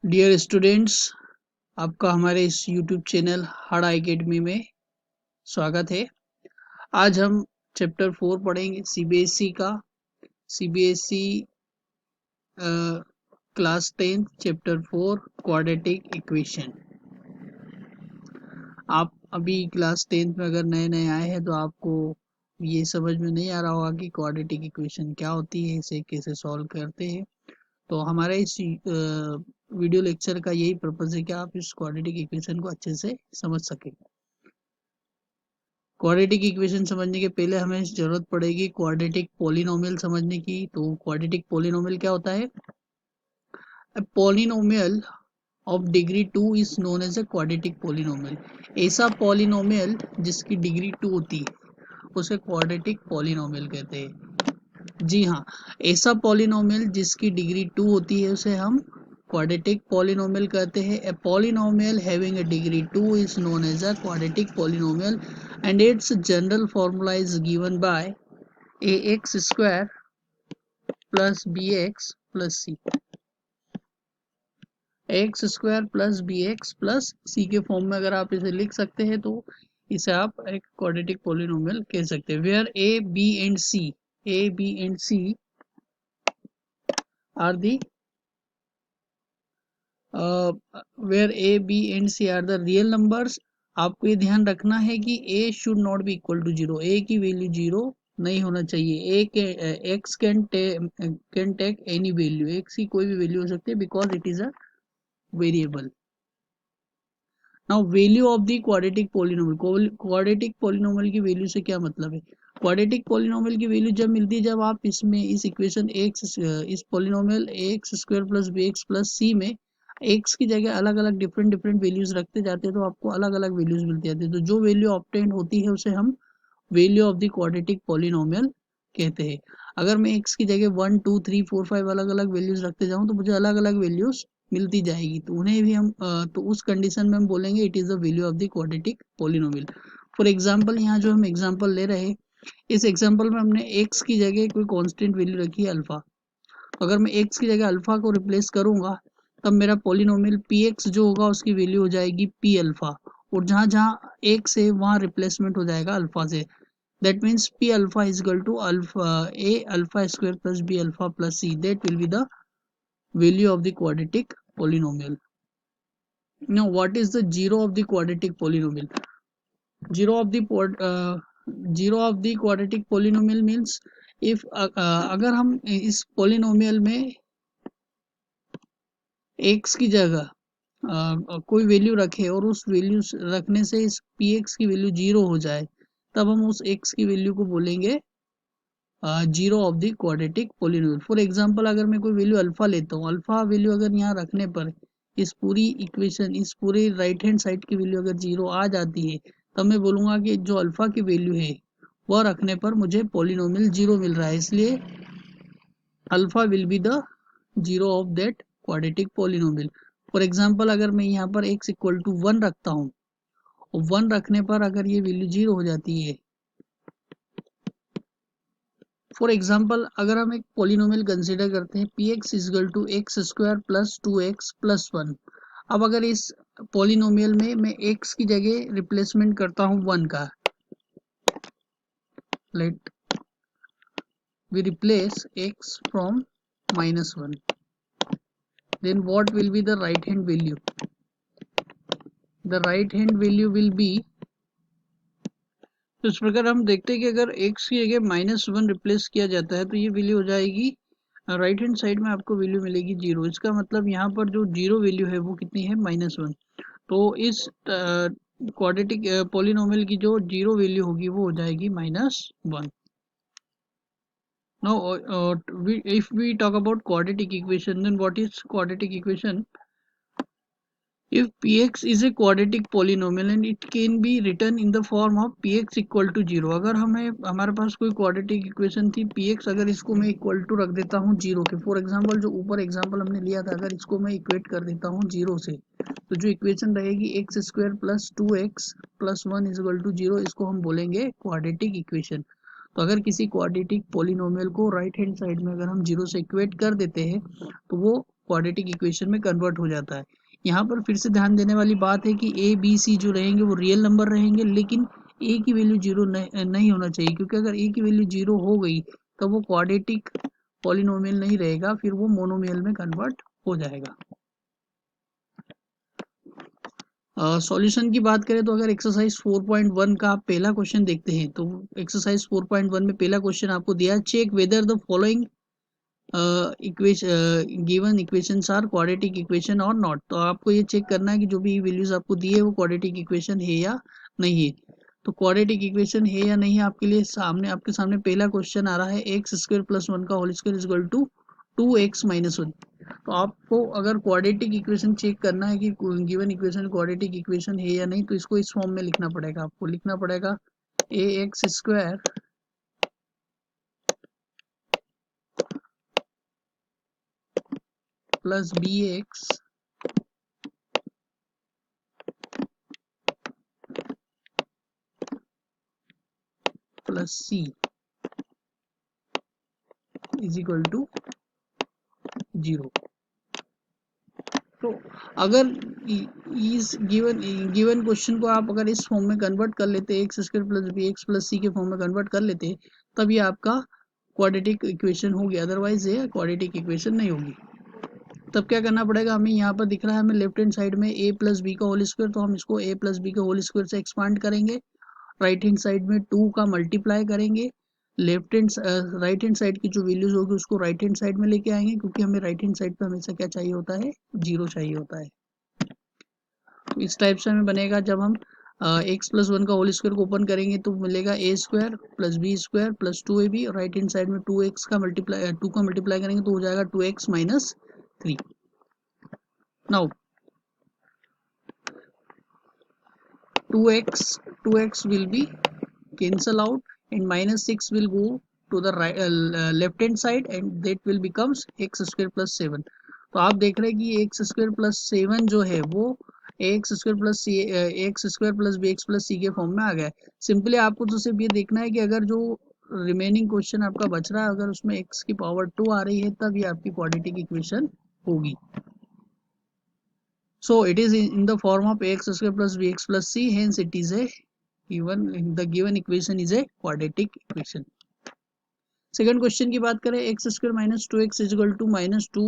Dear students, आपका हमारे इस यूट्यूब चैनल हार्ड एकेडमी में स्वागत है। आज हम चैप्टर 4 पढ़ेंगे सीबीएसई का। CBSE class 10 chapter 4 quadratic equation. आप अभी क्लास 10 में अगर नए नए आए हैं तो आपको ये समझ में नहीं आ रहा होगा कि क्वाड्रेटिक इक्वेशन क्या होती है, इसे कैसे सॉल्व करते हैं। तो हमारा इस वीडियो लेक्चर का यही पर्पज है कि आप इस क्वाड्रेटिक इक्वेशन को अच्छे से समझ सकें। क्वाड्रेटिक इक्वेशन समझने के पहले हमें जरूरत पड़ेगी क्वाड्रेटिक पॉलिनोमियल समझने की। तो क्वाड्रेटिक पॉलिनोमियल क्या होता है? A polynomial of degree 2 is known as a quadratic polynomial। ऐसा पॉलिनोमियल जिसकी डिग्री 2 होती है उसे क्वाड्रेटिक पॉलिनोमियल कहते हैं। जी हाँ, ऐसा पॉलिनोमियल जिसकी डिग्री 2 होती है उसे हम क्वाड्रेटिक पॉलिनोमियल कहते हैं। A polynomial having a degree 2 is known as a quadratic polynomial and its general formula is given by ax square plus bx plus c। X square plus B x plus C के form में अगर आप इसे लिख सकते हैं तो इसे आप एक क्वाड्रेटिक पॉलिनोमियल कह सकते हैं। Where A B and C are the where A B and C are the real numbers. आपको ये ध्यान रखना है कि A should not be equal to zero. A की वैल्यू जीरो नहीं होना चाहिए। ए के x can take any value, x की कोई भी वैल्यू हो सकती है because it is a variable. Now value of the quadratic polynomial. Quadratic polynomial की वैल्यू से क्या मतलब है? क्वाड्रेटिक पॉलिनोमियल की वैल्यू जब मिलती है जब आप इसमें इस इक्वेशन एक्स इस polynomial x square plus B x plus C में एक्स की जगह अलग अलग डिफरेंट डिफरेंट वैल्यूज रखते जाते हैं तो आपको अलग अलग वैल्यूज मिलती जाती है। तो जो वैल्यू ऑब्टेन होती है उसे हम value of the quadratic polynomial कहते हैं। अगर मैं एक्स की जगह 1 2 3 4 5 अलग अलग वैल्यूज रखते जाऊं तो मुझे अलग अलग वैल्यूज मिलती जाएगी, तो उन्हें भी हम तो उस कंडीशन में हम बोलेंगे it is the value of the quadratic polynomial. For example, यहाँ जो हम एग्जांपल ले रहे हैं इस एग्जांपल में हमने एक्स की जगह कोई कांस्टेंट वैल्यू रखी है अल्फा। अगर मैं एक्स की जगह अल्फा को रिप्लेस करूंगा तब मेरा पॉलिनोमियल पी एक्स जो होगा उसकी वैल्यू हो जाएगी पी अल्फा, और जहां जहां एक्स है वहां रिप्लेसमेंट हो जाएगा अल्फा से। That means P alpha is equal to alpha A alpha square plus B alpha plus C. That will be the value of the quadratic polynomial. Now, what is the zero of the quadratic polynomial? Zero of the zero of the quadratic polynomial means if अगर हम इस polynomial में x की जगह कोई value रखे और उस वैल्यू रखने से इस px की वैल्यू जीरो हो जाए तब हम उस x की वैल्यू को बोलेंगे zero of the quadratic polynomial. For example, अगर मैं कोई वैल्यू अल्फा लेता हूँ, अल्फा वैल्यू अगर यहाँ रखने पर इस पूरी इक्वेशन इस पूरे राइट हैंड साइड की वैल्यू अगर जीरो आ जाती है तब मैं बोलूंगा कि जो अल्फा की वैल्यू है वह रखने पर मुझे पॉलिनोमियल जीरो मिल रहा है, इसलिए alpha will be the zero of that quadratic polynomial. For example, अगर मैं यहाँ पर x इक्वल टू 1 रखता हूँ और 1 रखने पर अगर ये वैल्यू जीरो हो जाती है। फॉर एग्जाम्पल, अगर हम एक पॉलिनोमियल कंसिडर करते हैं P X is equal to X square plus 2x plus 1। अब अगर इस पॉलिनोमियल में मैं x की जगह रिप्लेसमेंट करता हूँ 1 का, let we replace x from -1, then what will be the right hand value? The right hand value will be, तो इस प्रकार हम देखते हैं कि अगर x की जगह -1 रिप्लेस किया जाता है तो ये वैल्यू हो जाएगी राइट हैंड साइड में आपको वैल्यू मिलेगी जीरो। इसका मतलब यहाँ पर जो जीरो वैल्यू है वो कितनी है? -1। तो इस क्वाड्रेटिक पॉलिनोमियल की जो जीरो वैल्यू होगी वो हो जाएगी -1। Now if we talk about quadratic equation, then what is quadratic equation? If px is a quadratic polynomial and it can be written in the form of px equal to 0। अगर हमारे पास कोई quadratic equation थी px, अगर इसको मैं equal to रख देता हूँ जीरो के, फॉर एग्जांपल जो ऊपर एग्जांपल हमने लिया था अगर इसको मैं इक्वेट कर देता हूँ जीरो से तो जो इक्वेशन रहेगी X square plus 2x plus 1 is equal to zero, इसको हम बोलेंगे क्वाड्रेटिक इक्वेशन। तो अगर किसी क्वाड्रेटिक पॉलिनोमियल को राइट हैंड साइड में अगर हम जीरो से इक्वेट कर देते हैं तो वो क्वाड्रेटिक इक्वेशन में कन्वर्ट हो जाता है। यहाँ पर फिर से ध्यान देने वाली बात है कि ए बी सी जो रहेंगे वो रियल नंबर रहेंगे, लेकिन ए की वैल्यू जीरो नहीं होना चाहिए, क्योंकि अगर ए की वैल्यू जीरो हो गई तो वो क्वाड्रेटिक पॉलिनोमियल नहीं रहेगा, फिर वो मोनोमियल में कन्वर्ट हो जाएगा। सॉल्यूशन की बात करें तो अगर एक्सरसाइज 4.1 का आप पहला क्वेश्चन देखते हैं तो एक्सरसाइज 4.1 में पहला क्वेश्चन आपको दिया है, check whether the following given equations are quadratic equation और नॉट। तो आपको ये चेक करना है कि जो भी वैल्यूज आपको दी है वो क्वाड्रेटिक इक्वेशन है या नहीं है। तो क्वाड्रेटिक इक्वेशन है या नहीं आपके लिए आपके सामने पहला क्वेश्चन आ रहा है, एक्स स्क्वायर प्लस वन का whole square is equal to 2x minus one. तो आपको अगर क्वाड्रेटिक इक्वेशन चेक करना है कि गिवन इक्वेशन क्वाड्रेटिक इक्वेशन है या नहीं, तो इसको इस फॉर्म में लिखना पड़ेगा। आपको लिखना पड़ेगा A x square plus B x plus C is equal to 0। तो अगर इस गिवन क्वेश्चन को आप अगर इस फॉर्म में कन्वर्ट कर लेते, x square plus B x plus C के फॉर्म में कन्वर्ट कर लेते, तब ये आपका क्वाड्रेटिक इक्वेशन होगी, अदरवाइज ये क्वाड्रेटिक इक्वेशन नहीं होगी। तब क्या करना पड़ेगा हमें, यहाँ पर दिख रहा है हमें लेफ्ट हैंड साइड में a प्लस बी का होल स्क्वायर, तो हम इसको a प्लस बी का होल स्क्वायर से एक्सपांड करेंगे। राइट हैंड साइड में 2 का मल्टीप्लाई करेंगे, राइट हैंड साइड की जो वैल्यूज होगी उसको राइट हैंड साइड में लेके आएंगे, क्योंकि हमें राइट हैंड साइड पे हमेशा क्या चाहिए होता है, 0 चाहिए होता है। तो इस टाइप से हमें बनेगा, जब हम एक्स प्लस वन का होल स्क्वायर को ओपन करेंगे तो मिलेगा A square plus B square plus 2ab, और राइट हैंड साइड में 2x का मल्टीप्लाई 2 का मल्टीप्लाई करेंगे तो हो जाएगा 2x minus 3। Now 2x will be cancel out and minus 6 will go to the right left hand side and that will becomes x square plus 7। तो आप देख रहे हैं कि एक्स स्क्वायर प्लस 7 जो है वो x square plus x square plus B x plus C के फॉर्म में आ गया है। सिंपली आपको तो सिर्फ ये देखना है कि अगर जो रिमेनिंग क्वेश्चन आपका बच रहा है अगर उसमें x की पावर 2 आ रही है तब ये आपकी क्वाड्रेटिक इक्वेशन होगी। So it is in the form of ax square plus bx plus c, hence it is a given equation is a quadratic equation। Second question की बात करें, X square minus 2x is equal to minus 2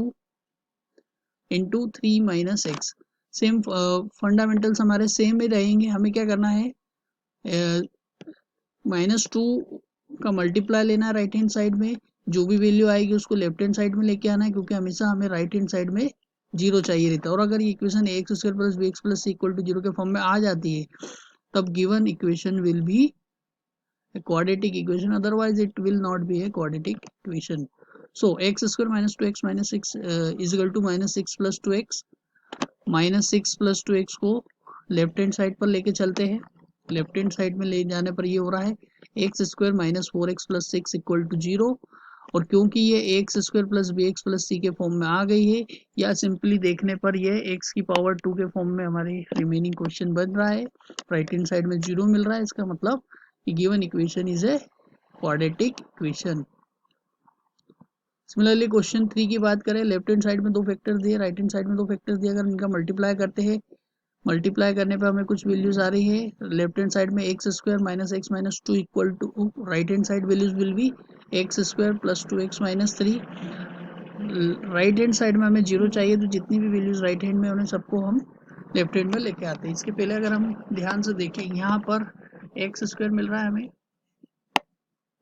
into 3 minus X. Same fundamentals हमारे same ही रहेंगे। हमें क्या करना है, माइनस 2 का मल्टीप्लाई लेना है राइट हैंड साइड में, जो भी वैल्यू आएगी उसको लेफ्ट हैंड साइड में लेके आना है, क्योंकि हमेशा हमें राइट हैंड साइड में 0 चाहिए रहता है। और अगर ये equation x square plus B x plus C equal to 0 के फॉर्म में आ जाती है तब given equation will be a quadratic equation, otherwise it will not be a quadratic equation। So x square minus 2x minus 6 is equal to minus 6 plus 2x। Minus 6 plus 2x को left hand side पर लेके चलते हैं, left hand side में ले जाने पर ये हो रहा है x square minus 4x plus 6 equal to 0। और क्योंकि ये x square plus B x plus C के फॉर्म में आ गई है, या सिंपली देखने पर ये एक्स की पावर 2 के फॉर्म में हमारी रिमेनिंग क्वेश्चन बन रहा है, राइट हैंड साइड में 0 मिल रहा है, इसका मतलब given equation is a quadratic equation. Similarly question 3 की बात करें, लेफ्ट हैंड साइड में 2 फैक्टर्स दिए, राइट हैंड साइड में 2 फैक्टर्स दिए, अगर इनका मल्टीप्लाई करते हैं, मल्टीप्लाई करने पे हमें कुछ वैल्यूज आ रही है। लेफ्ट हैंड साइड में X square minus X minus 2 equal to, right hand side values will be X square plus 2x minus 3। Right hand side में हमें 0 चाहिए, तो जितनी भी वैल्यूज राइट हैंड में उन्हें सबको हम लेफ्ट हैंड में लेके आते हैं। इसके पहले अगर हम ध्यान से देखें, यहाँ पर एक्स स्क्वायर मिल रहा है हमें,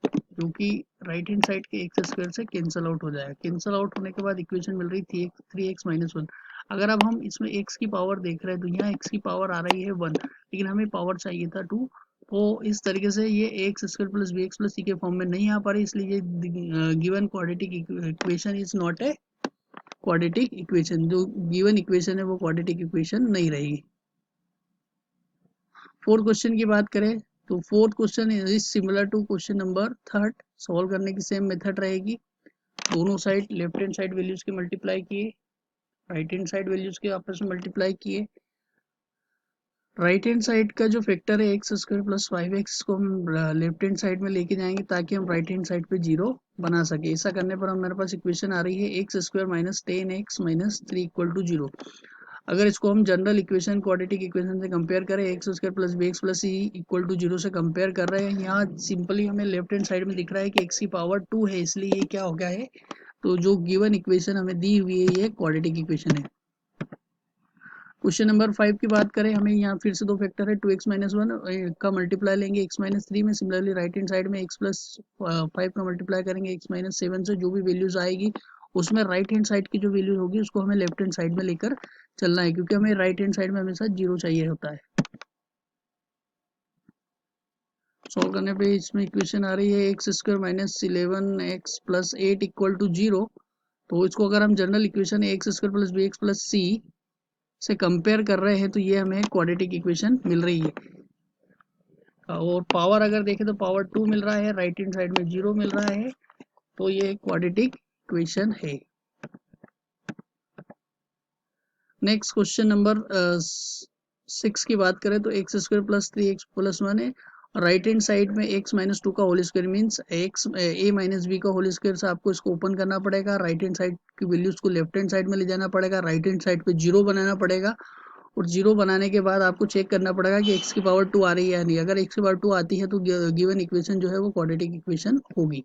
क्योंकि राइट हैंड साइड के एक्स स्क्वायर से कैंसल आउट हो जाएगा। कैंसल आउट होने के बाद इक्वेशन मिल रही थी 3x माइनस 1। अगर अब हम इसमें x की पावर देख रहे हैं तो यहाँ x की पावर आ रही है 1, लेकिन हमें पावर चाहिए था 2। तो इस तरीके से ये x square plus B x plus C के फॉर्म में नहीं आ पा रही, इसलिए ये given quadratic equation is not a quadratic equation. जो गिवन इक्वेशन है वो क्वाड्रेटिक इक्वेशन नहीं रहेगी। फोर्थ क्वेश्चन की बात करें तो fourth question is similar to question number third. Solve करने की सेम मेथड रहेगी, दोनों साइड लेफ्ट हैंड साइड वैल्यूज के मल्टीप्लाई किए, राइट हैंड साइड वैल्यूज के आपस में मल्टीप्लाई किए, राइट हैंड साइड का जो फैक्टर है एक्स स्क्वायर प्लस 5x को हम लेफ्ट हैंड साइड में लेके जाएंगे ताकि हम राइट हैंड साइड पे जीरो बना सके। ऐसा करने पर हमारे पास इक्वेशन आ रही है x square minus 10x minus 3 equal to zero. अगर इसको हम जनरल इक्वेशन क्वाड्रेटिक इक्वेशन से कंपेयर करें X square plus B x plus C equal to zero से कंपेयर कर रहे हैं, यहाँ सिंपली हमें लेफ्ट हैंड साइड में दिख रहा है कि एक्स की पावर 2 है, इसलिए ये क्या हो गया है, तो जो गिवन इक्वेशन हमें दी हुई है ये क्वाड्रेटिक इक्वेशन है। क्वेश्चन नंबर 5 की बात करें, हमें यहाँ फिर से दो फैक्टर है 2x माइनस वन का मल्टीप्लाई लेंगे x माइनस 3 में। सिमिलरली राइट हैंड साइड में x प्लस 5 का मल्टीप्लाई करेंगे x माइनस 7 से। जो भी वैल्यूज आएगी उसमें राइट हैंड साइड की जो वैल्यू होगी उसको हमें लेफ्ट हैंड साइड में लेकर चलना है, क्योंकि हमें राइट हैंड साइड में हमेशा जीरो चाहिए होता है। सॉल्व करने पे इसमें इक्वेशन आ रही है x square minus 11x plus 8 equal to zero. तो इसको अगर हम general equation x square plus B x plus C से कंपेयर कर रहे हैं तो ये हमें क्वाड्रेटिक इक्वेशन मिल रही है। और पावर अगर देखें तो पावर 2 मिल रहा है, राइट हैंड साइड में जीरो मिल रहा है, तो ये क्वाड्रेटिक इक्वेशन है। नेक्स्ट क्वेश्चन नंबर 6 की बात करें तो x square plus 3x plus 1 है। राइट हैंड साइड में x माइनस 2 का whole square means X a minus B का होल स्क्वायर से आपको इसको ओपन करना पड़ेगा। राइट हैंड साइड की वैल्यूज को लेफ्ट हैंड साइड में ले जाना पड़ेगा, राइट हैंड साइड पे जीरो बनाना पड़ेगा, और जीरो बनाने के बाद आपको चेक करना पड़ेगा कि x की पावर 2 आ रही है या नहीं। अगर x की पावर 2 आती है तो गिवन इक्वेशन जो है वो क्वाड्रेटिक इक्वेशन होगी।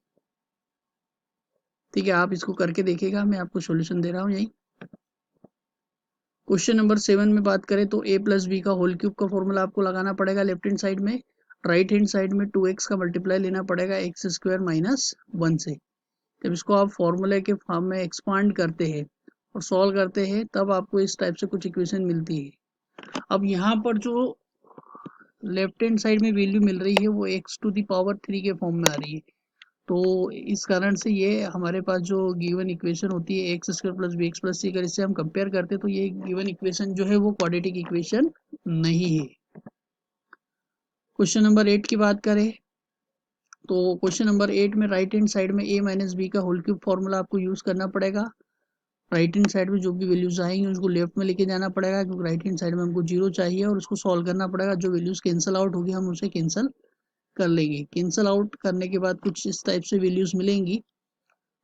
ठीक है, आप इसको करके देखिएगा, मैं आपको सॉल्यूशन दे रहा हूँ यही। क्वेश्चन नंबर 7 में बात करें तो a प्लस बी का होल क्यूब का फॉर्मूला आपको लगाना पड़ेगा लेफ्ट हैंड साइड में। राइट हैंड साइड में 2x का मल्टीप्लाई लेना पड़ेगा एक्स स्क्वायर माइनस 1 से। जब इसको आप फॉर्मूले के फॉर्म में एक्सपांड करते हैं और सॉल्व करते हैं तब आपको इस टाइप से कुछ इक्वेशन मिलती है। अब यहाँ पर जो लेफ्ट हैंड साइड में वैल्यू मिल रही है वो एक्स टू दी पावर 3 के फॉर्म में आ रही है, तो इस कारण से ये हमारे पास जो गिवन इक्वेशन होती है x square plus B x plus C, अगर इससे हम कंपेयर करते हैं तो ये गिवन इक्वेशन जो है वो क्वाड्रेटिक इक्वेशन नहीं है। क्वेश्चन नंबर 8 की बात करें तो क्वेश्चन नंबर 8 में राइट हैंड साइड में a माइनस बी का होल क्यूब फॉर्मूला आपको यूज करना पड़ेगा। राइट हैंड साइड में जो भी वैल्यूज आएंगी उसको लेफ्ट में लेके जाना पड़ेगा, क्योंकि राइट हैंड साइड में हमको जीरो चाहिए, और उसको सॉल्व करना पड़ेगा। जो वैल्यूज कैंसिल आउट होगी हम उसे कैंसिल कर लेंगे। कैंसिल आउट करने के बाद कुछ इस टाइप से वैल्यूज मिलेंगी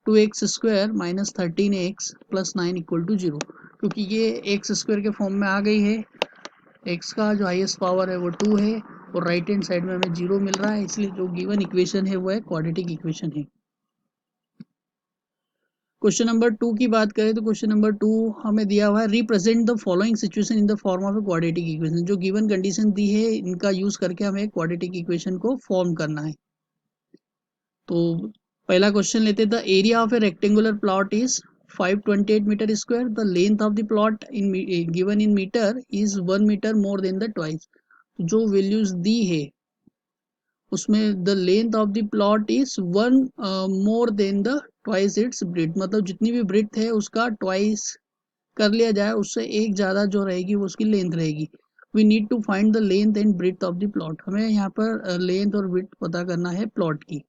2x square minus 13x plus 9 equal to zero. क्योंकि ये एक्स स्क्वायर के फॉर्म में आ गई है, x का जो हाईएस्ट पावर है वो 2 है और राइट हैंड साइड में हमें जीरो मिल रहा है, इसलिए जो गिवन इक्वेशन है वो है क्वाड्रेटिक इक्वेशन है। क्वेश्चन नंबर 2 की बात करें तो क्वेश्चन नंबर 2 हमें दिया हुआ है represent the following situation in the form of A quadratic equation. जो गिवन कंडीशन दी है इनका यूज करके हमें क्वाड्रेटिक इक्वेशन को फॉर्म करना है। तो पहला क्वेश्चन लेते हैं, the area of a rectangular plot is 528 metre square, the length of the plot in given in metre is 1 metre more than the twice. जो वैल्यूज दी है उसमें the length of the plot is 1 more than the twice its breadth, मतलब जितनी भी breath है उसका twice कर लिया जाए, उससे एक ज्यादा जो रहेगी वो उसकी लेंथ रहेगी। We need to find the length and breadth of the plot. हमें यहाँ पर लेंथ और ब्रेथ पता करना है प्लॉट की।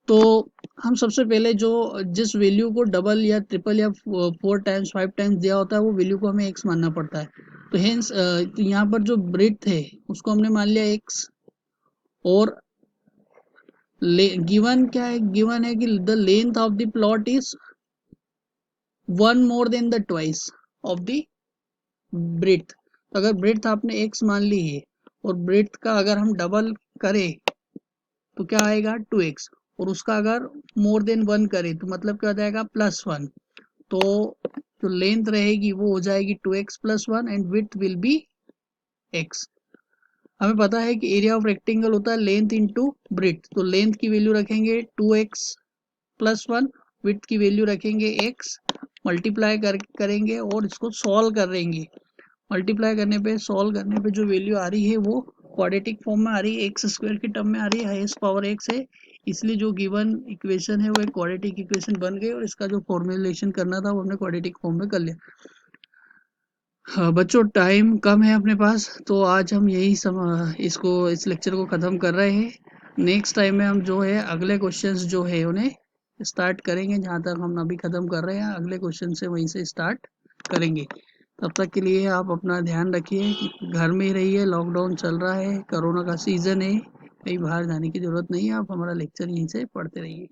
तो हम सबसे पहले जो जिस वैल्यू को डबल या ट्रिपल या 4 टाइम्स 5 टाइम्स दिया होता है वो वैल्यू को हमें एक्स मानना पड़ता है। तो हेंस यहाँ पर जो ब्रेथ है उसको हमने मान लिया एक्स, और गिवन क्या है, गिवन है कि the length of the plot is 1 more than the twice of the breadth. तो अगर ब्रेथ आपने एक्स मान ली है और ब्रेथ का अगर हम डबल करें तो क्या आएगा 2x, और उसका अगर मोर देन 1 करें तो मतलब क्या हो जाएगा +1। तो जो लेंथ रहेगी वो हो जाएगी 2x plus 1 and width will be x। हमें पता है कि एरिया ऑफ रेक्टेंगल होता है लेंथ इंटू ब्रेथ, तो लेंथ की वैल्यू रखेंगे 2x प्लस 1, विड्थ की वैल्यू रखेंगे x, मल्टीप्लाई करेंगे और इसको सॉल्व करेंगे। मल्टीप्लाई करने पे सॉल्व करने पे जो वैल्यू आ रही है वो क्वाड्रेटिक फॉर्म में आ रही है, एक्स स्क्वायर की टर्म में आ रही है, हाईएस्ट पावर एक्स है, इसलिए जो गिवन इक्वेशन है वो एक क्वाड्रेटिक इक्वेशन बन गई और इसका जो फॉर्मुलेशन करना था वो हमने क्वाड्रेटिक फॉर्म में कर लिया। हाँ बच्चों, टाइम कम है अपने पास, तो आज हम यही इसको इस लेक्चर को ख़त्म कर रहे हैं। नेक्स्ट टाइम में हम जो है अगले क्वेश्चंस जो है उन्हें स्टार्ट करेंगे, जहाँ तक हम अभी ख़त्म कर रहे हैं अगले क्वेश्चन से वहीं से स्टार्ट करेंगे। तब तक के लिए आप अपना ध्यान रखिए, घर में ही रहिए, लॉकडाउन चल रहा है, कोरोना का सीज़न है, कहीं बाहर जाने की ज़रूरत नहीं है, आप हमारा लेक्चर यहीं से पढ़ते रहिए।